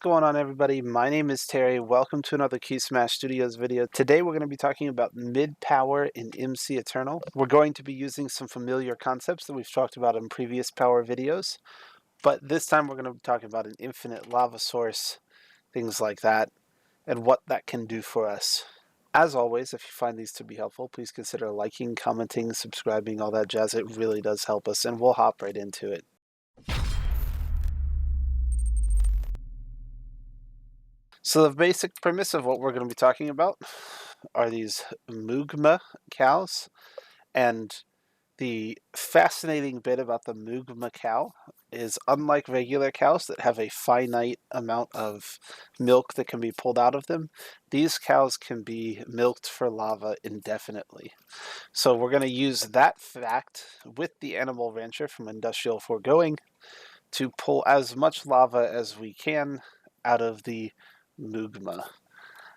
going on, everybody? My name is Terry. Welcome to another Key Smash Studios video. Today we're going to be talking about mid-power in MC Eternal. We're going to be using some familiar concepts that we've talked about in previous power videos, but this time we're going to be talking about an infinite lava source, things like that, and what that can do for us. As always, if you find these to be helpful, please consider liking, commenting, subscribing, all that jazz. It really does help us, and we'll hop right into it. So the basic premise of what we're going to be talking about are these MOOgma cows, and the fascinating bit about the MOOgma cow is, unlike regular cows that have a finite amount of milk that can be pulled out of them, these cows can be milked for lava indefinitely. So we're going to use that fact with the animal rancher from Industrial Foregoing to pull as much lava as we can out of the MOOgma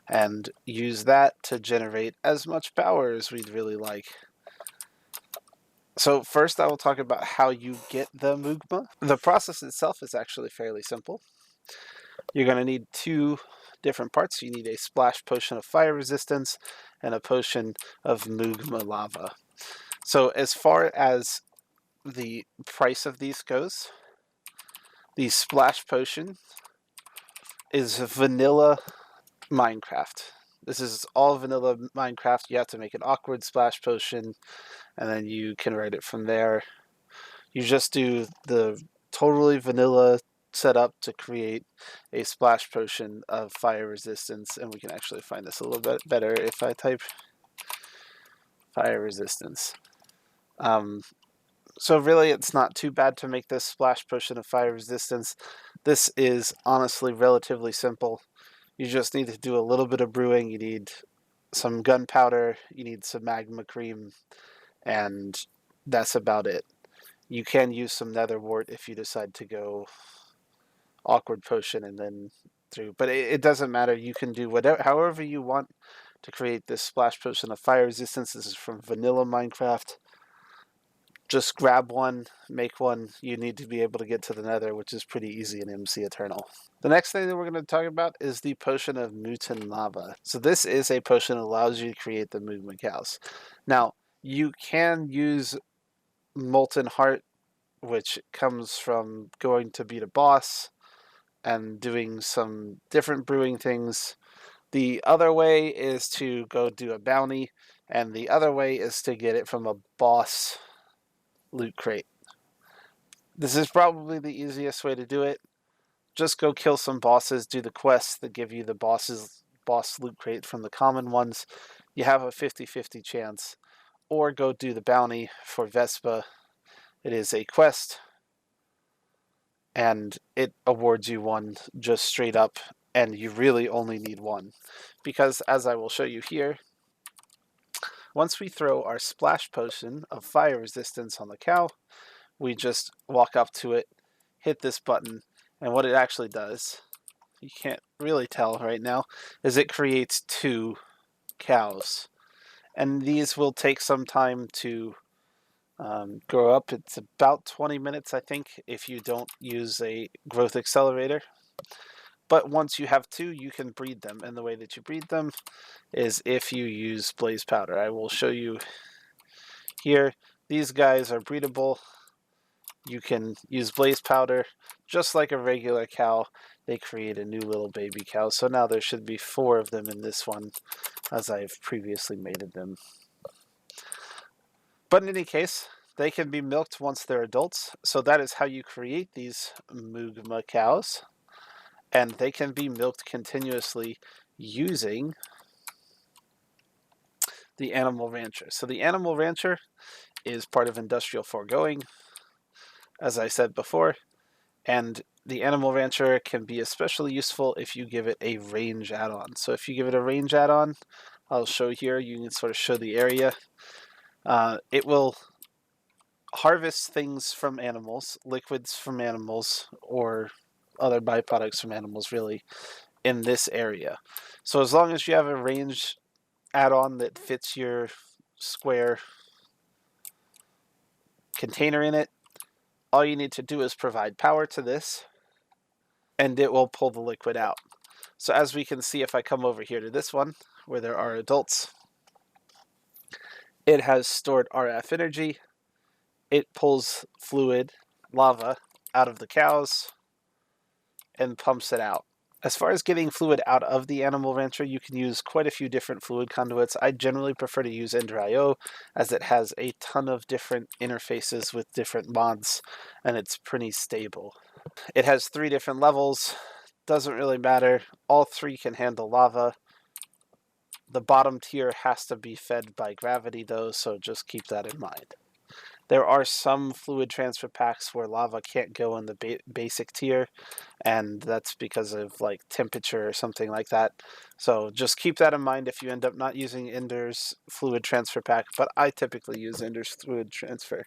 and use that to generate as much power as we'd really like. So first I will talk about how you get the MOOgma. The process itself is actually fairly simple. You're going to need two different parts. You need a splash potion of fire resistance and a potion of MOOgma lava. So as far as the price of these goes, the splash potion is vanilla Minecraft. This is all vanilla Minecraft. You have to make an awkward splash potion, and then you can write it from there. You just do the totally vanilla setup to create a splash potion of fire resistance, and we can actually find this a little bit better if I type fire resistance. So really, it's not too bad to make this splash potion of fire resistance. This is honestly relatively simple. You just need to do a little bit of brewing. You need some gunpowder, you need some magma cream, and that's about it. You can use some nether wart if you decide to go awkward potion and then through, but it doesn't matter. You can do whatever, however you want to create this splash potion of fire resistance. This is from vanilla Minecraft. Just grab one, make one. You need to be able to get to the nether, which is pretty easy in MC Eternal. The next thing that we're going to talk about is the potion of mutant lava. So this is a potion that allows you to create the MOOgma cows. Now, you can use molten heart, which comes from going to beat a boss and doing some different brewing things. The other way is to go do a bounty, and the other way is to get it from a boss loot crate. This is probably the easiest way to do it. Just go kill some bosses, do the quests that give you the boss loot crate from the common ones. You have a 50-50 chance. Or go do the bounty for Vespa. It is a quest, and it awards you one just straight up, and you really only need one. Because, as I will show you here, once we throw our splash potion of fire resistance on the cow, we just walk up to it, hit this button, and what it actually does, you can't really tell right now, is it creates two cows. And these will take some time to grow up. It's about 20 minutes, I think, if you don't use a growth accelerator. But once you have two, you can breed them. And the way that you breed them is if you use blaze powder. I will show you here. These guys are breedable. You can use blaze powder just like a regular cow. They create a new little baby cow. So now there should be 4 of them in this one, as I've previously mated them. But in any case, they can be milked once they're adults. So that is how you create these MOOgma cows. And they can be milked continuously using the animal rancher. So the animal rancher is part of Industrial Foregoing, as I said before, and the animal rancher can be especially useful if you give it a range add-on. So if you give it a range add-on, I'll show here, you can sort of show the area. It will harvest things from animals, liquids from animals, or other byproducts from animals, really, in this area. So as long as you have a range add-on that fits your square container in it, all you need to do is provide power to this, and it will pull the liquid out. So as we can see, if I come over here to this one, where there are adults, it has stored RF energy. It pulls fluid, lava, out of the cows and pumps it out. As far as getting fluid out of the animal rancher, you can use quite a few different fluid conduits. I generally prefer to use Ender.io as it has a ton of different interfaces with different mods, and it's pretty stable. It has 3 different levels. Doesn't really matter. All 3 can handle lava. The bottom tier has to be fed by gravity though, so just keep that in mind. There are some fluid transfer packs where lava can't go in the basic tier, and that's because of like temperature or something like that. So just keep that in mind if you end up not using Ender's fluid transfer pack, but I typically use Ender's fluid transfer.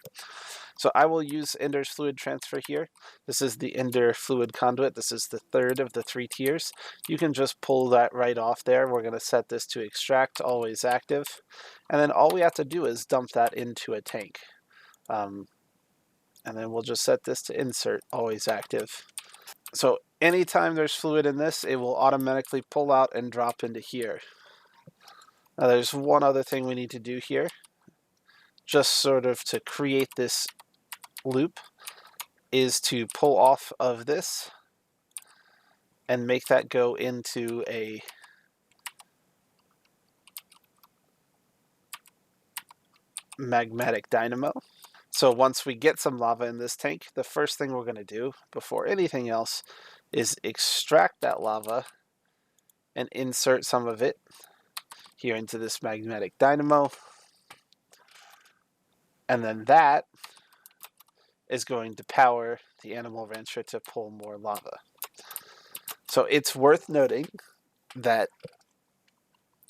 So I will use Ender's fluid transfer here. This is the Ender fluid conduit. This is the 3rd of the 3 tiers. You can just pull that right off there. We're going to set this to extract, always active. And then all we have to do is dump that into a tank. And then we'll just set this to insert, always active. So anytime there's fluid in this, it will automatically pull out and drop into here. Now there's one other thing we need to do here, just sort of to create this loop, is to pull off of this and make that go into a magmatic dynamo. So once we get some lava in this tank, the first thing we're going to do before anything else is extract that lava and insert some of it here into this magmatic dynamo. And then that is going to power the animal rancher to pull more lava. So it's worth noting that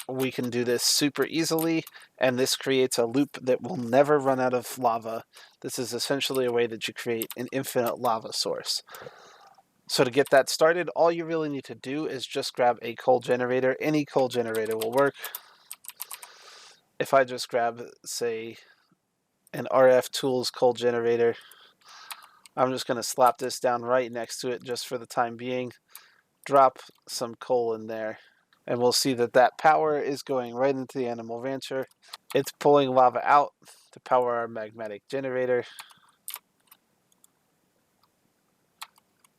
we can do this super easily, and this creates a loop that will never run out of lava. This is essentially a way that you create an infinite lava source. So to get that started, all you really need to do is just grab a coal generator. Any coal generator will work. If I just grab, say, an RF Tools coal generator, I'm just going to slap this down right next to it just for the time being. Drop some coal in there, and we'll see that that power is going right into the animal rancher. It's pulling lava out to power our magmatic generator.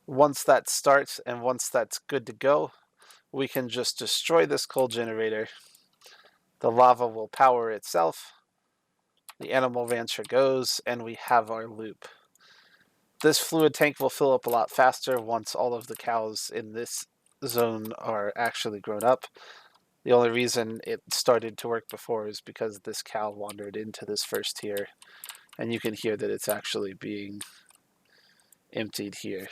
Once that starts and once that's good to go, we can just destroy this coal generator. The lava will power itself. The animal rancher goes, and we have our loop. This fluid tank will fill up a lot faster once all of the cows in this zone are actually grown up. The only reason it started to work before is because this cow wandered into this first tier, and you can hear that it's actually being emptied here.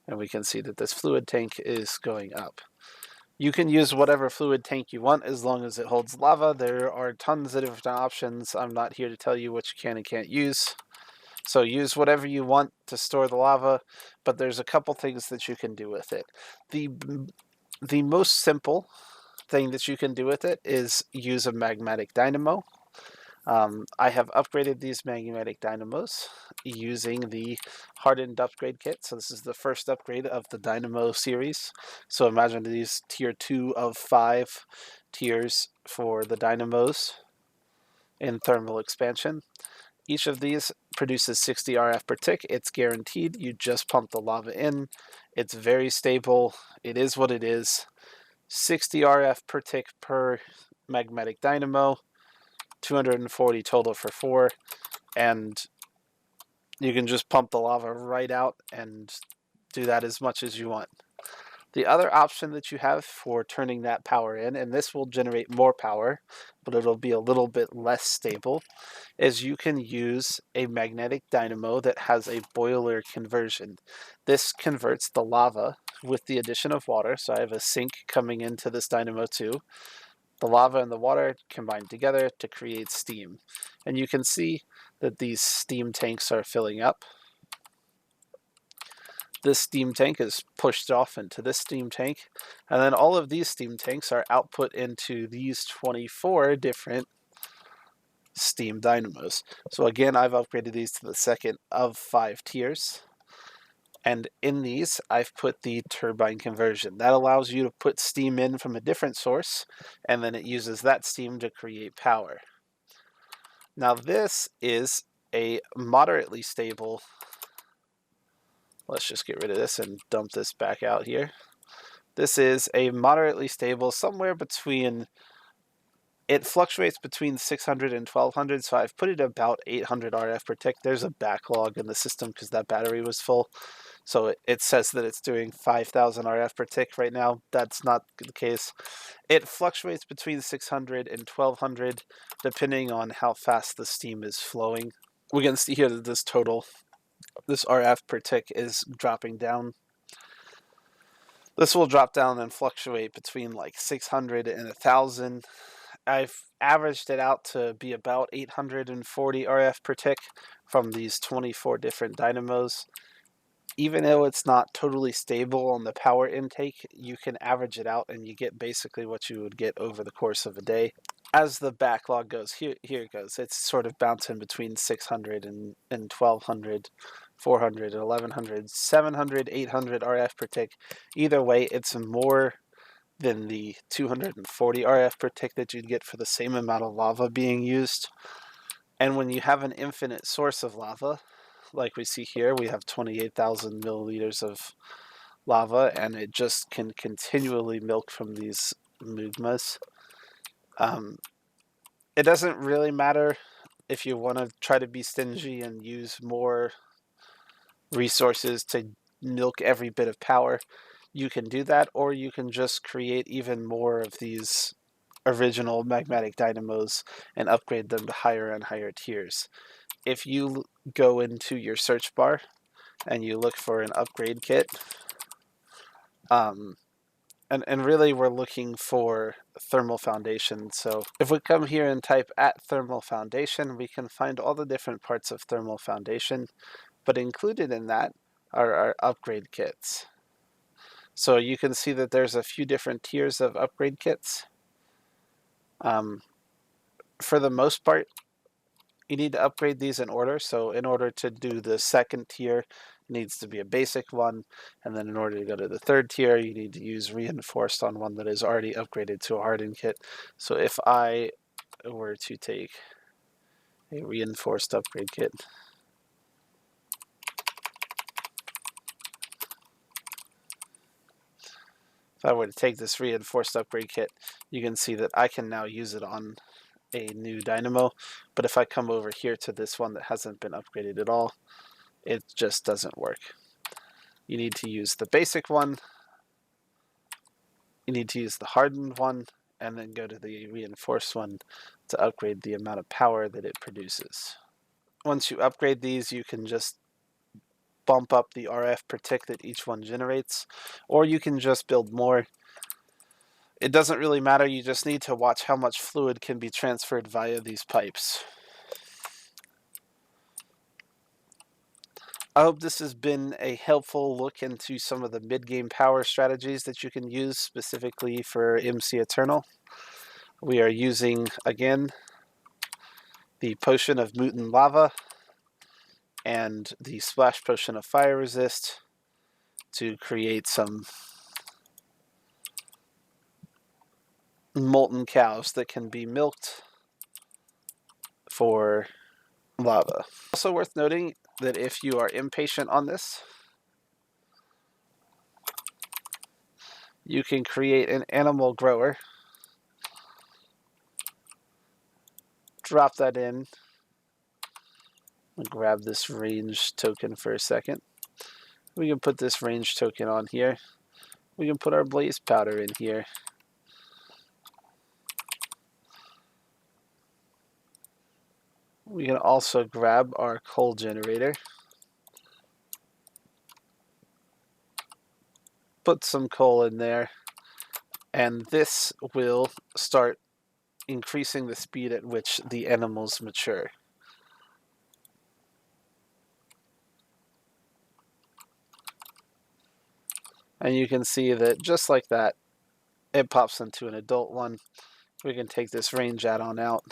And we can see that this fluid tank is going up. You can use whatever fluid tank you want as long as it holds lava. There are tons of different options. I'm not here to tell you what you can and can't use. So use whatever you want to store the lava, but there's a couple things that you can do with it. The most simple thing that you can do with it is use a magmatic dynamo. I have upgraded these magmatic dynamos using the hardened upgrade kit. So this is the first upgrade of the dynamo series. So imagine these tier 2 of 5 tiers for the dynamos in thermal expansion. Each of these produces 60 RF per tick. It's guaranteed. You just pump the lava in. It's very stable. It is what it is. 60 RF per tick per magmatic dynamo. 240 total for 4. And you can just pump the lava right out and do that as much as you want. The other option that you have for turning that power in, and this will generate more power, but it'll be a little bit less stable, is you can use a magnetic dynamo that has a boiler conversion. This converts the lava with the addition of water. So I have a sink coming into this dynamo too. The lava and the water combine together to create steam. And you can see that these steam tanks are filling up. This steam tank is pushed off into this steam tank, and then all of these steam tanks are output into these 24 different steam dynamos. So again, I've upgraded these to the second of 5 tiers. And in these, I've put the turbine conversion. That allows you to put steam in from a different source, and then it uses that steam to create power. Now this is a moderately stable, let's just get rid of this and dump this back out here. This is a moderately stable, somewhere between, it fluctuates between 600 and 1200, so I've put it about 800 RF per tick. There's a backlog in the system because that battery was full. So it says that it's doing 5,000 RF per tick right now. That's not the case. It fluctuates between 600 and 1200 depending on how fast the steam is flowing. We can see here that this RF per tick is dropping down. This will drop down and fluctuate between like 600 and 1,000. I've averaged it out to be about 840 RF per tick from these 24 different dynamos. Even though it's not totally stable on the power intake, you can average it out and you get basically what you would get over the course of a day. As the backlog goes, here it goes. It's sort of bouncing between 600 and 1200, 400, 1100, 700, 800 RF per tick. Either way, it's more than the 240 RF per tick that you'd get for the same amount of lava being used. And when you have an infinite source of lava, like we see here, we have 28,000 milliliters of lava, and it just can continually milk from these MOOgmas. It doesn't really matter if you want to try to be stingy and use more resources to milk every bit of power. You can do that, or you can just create even more of these original magmatic dynamos and upgrade them to higher and higher tiers. If you go into your search bar and you look for an upgrade kit, and really we're looking for thermal foundation. So if we come here and type @thermal foundation, we can find all the different parts of thermal foundation, but included in that are our upgrade kits. So you can see that there's a few different tiers of upgrade kits. For the most part, you need to upgrade these in order. So in order to do the second tier, it needs to be a basic one. And then in order to go to the third tier, you need to use reinforced on one that is already upgraded to a hardened kit. So if I were to take a reinforced upgrade kit, if I were to take this reinforced upgrade kit, you can see that I can now use it on a new dynamo. But if I come over here to this one that hasn't been upgraded at all, it just doesn't work. You need to use the basic one, you need to use the hardened one, and then go to the reinforced one to upgrade the amount of power that it produces. Once you upgrade these, you can just bump up the RF per tick that each one generates, or you can just build more. It doesn't really matter, you just need to watch how much fluid can be transferred via these pipes. I hope this has been a helpful look into some of the mid-game power strategies that you can use specifically for MC Eternal. We are using, again, the Potion of Molten Lava and the Splash Potion of Fire Resist to create some molten cows that can be milked for lava. Also worth noting that if you are impatient on this, you can create an animal grower, drop that in, and grab this range token for a second. We can put this range token on here. We can put our blaze powder in here. We can also grab our coal generator, put some coal in there, and this will start increasing the speed at which the animals mature. And you can see that just like that, it pops into an adult one. We can take this range add-on out,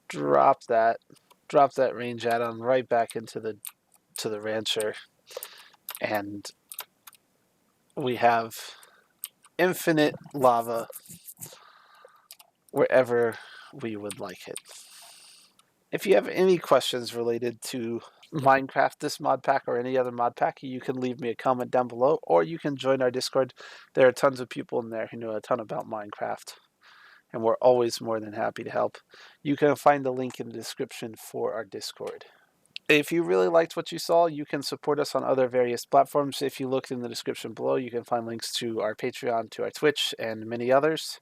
drop that range add-on right back into the rancher. and we have infinite lava wherever we would like it. If you have any questions related to Minecraft, this mod pack, or any other mod pack, you can leave me a comment down below, or you can join our Discord. There are tons of people in there who know a ton about Minecraft, and we're always more than happy to help. You can find the link in the description for our Discord. If you really liked what you saw, you can support us on other various platforms. If you looked in the description below, you can find links to our Patreon, to our Twitch, and many others.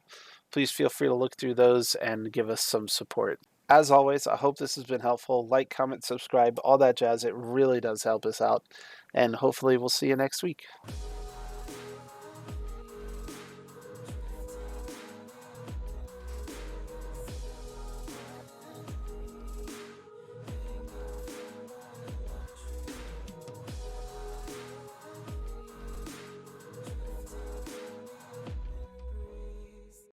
Please feel free to look through those and give us some support. As always, I hope this has been helpful. Like, comment, subscribe, all that jazz. It really does help us out. And hopefully we'll see you next week.